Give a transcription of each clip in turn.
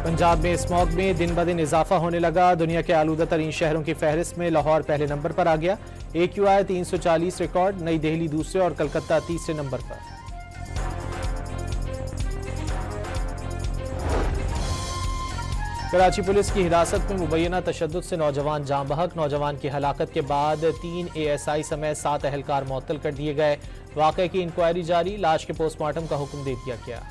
पंजाब में स्मॉग में दिन ब दिन इजाफा होने लगा। दुनिया के आलूदा तरीन शहरों की फहरिस्त में लाहौर पहले नंबर पर आ गया। AQI 340 रिकॉर्ड, नई दिल्ली दूसरे और कलकत्ता तीसरे नंबर पर। कराची पुलिस की हिरासत में मुबैना तशद्दुद से नौजवान जाँ बहक। नौजवान की हलाकत के बाद 3 ASI समेत 7 अहलकार मुअत्तल कर दिए गए। वाक़े की इंक्वायरी जारी, लाश के पोस्टमार्टम का हुक्म दे दिया गया।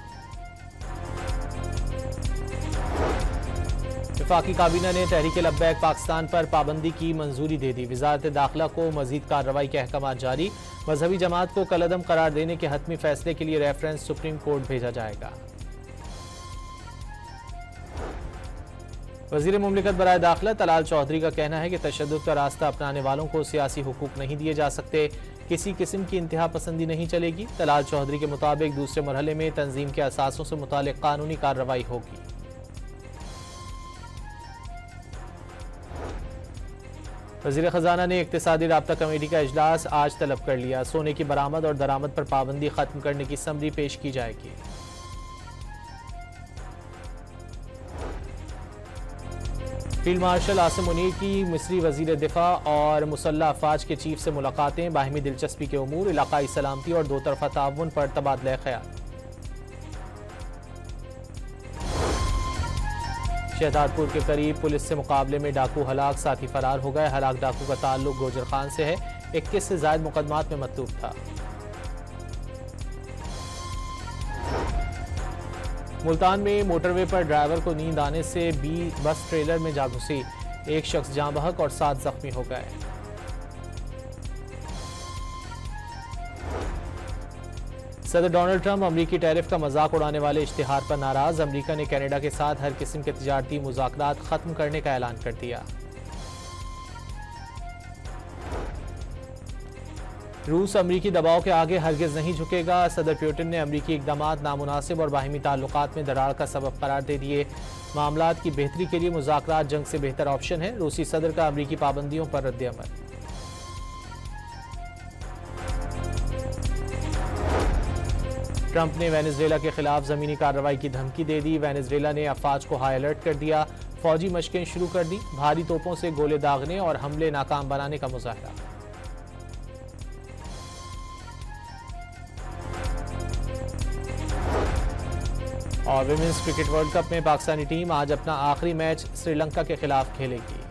वफाकी काबीना ने तहरीक लब्बैक पाकिस्तान पर पाबंदी की मंजूरी दे दी। वजारत दाखिला को मजीद कार्रवाई के अहकाम जारी। मजहबी जमात को कलअदम करार देने के हतमी फैसले के लिए रेफरेंस सुप्रीम कोर्ट भेजा जाएगा। वजीर मुमलिकत बराए दाखिला तलाल चौधरी का कहना है कि तशद्दुद का रास्ता अपनाने वालों को सियासी हुकूक नहीं दिए जा सकते। किसी किस्म की इंतहा पसंदी नहीं चलेगी। तलाल चौधरी के मुताबिक दूसरे मरहले में तंजीम के असासों से मुतालिक कानूनी कार्रवाई होगी। वज़ीर ख़जाना ने इक़्तिसादी राब्ता कमेटी का इजलास आज तलब कर लिया। सोने की बरामद और दरामद पर पाबंदी खत्म करने की समरी पेश की जाएगी। फील्ड मार्शल आसिम मुनीर की मिस्री वज़ीर दिफा और मुसल्लह अफवाज के चीफ से मुलाकातें। बाहिमी दिलचस्पी के उमूर, इलाकाई सलामती और दो तरफा ताउन पर तबादला ख्याल। शहजादपुर के करीब पुलिस से मुकाबले में डाकू हलाक, साथी फरार हो गए। हलाक डाकू का ताल्लुक गोजर खान से है। 21 से ज्यादा मुकदमात में मतलूब था। मुल्तान में मोटरवे पर ड्राइवर को नींद आने से बस ट्रेलर में जा घुसी। एक शख्स जाँ बहक और 7 जख्मी हो गए। सदर डोनाल्ड ट्रंप अमरीकी टैरिफ का मजाक उड़ाने वाले इश्तिहार पर नाराज। अमरीका ने कनाडा के साथ हर किस्म के तिजारती मुज़ाकरात खत्म करने का ऐलान कर दिया। रूस अमरीकी दबाव के आगे हरगिज नहीं झुकेगा। सदर पुतिन ने अमरीकी इक़दामात नामुनासिब और बाहिमी ताल्लुकात में दरार का सबब करार दे दिए। मामलात की बेहतरी के लिए मुज़ाकरात जंग से बेहतर ऑप्शन है। रूसी सदर का अमरीकी पाबंदियों पर रद्द-ए-अमल। ट्रंप ने वेनेजुएला के खिलाफ जमीनी कार्रवाई की धमकी दे दी। वेनेजुएला ने अफवाज को हाई अलर्ट कर दिया। फौजी मशकें शुरू कर दी। भारी तोपों से गोले दागने और हमले नाकाम बनाने का मुजाहरा। और विमेंस क्रिकेट वर्ल्ड कप में पाकिस्तानी टीम आज अपना आखिरी मैच श्रीलंका के खिलाफ खेलेगी।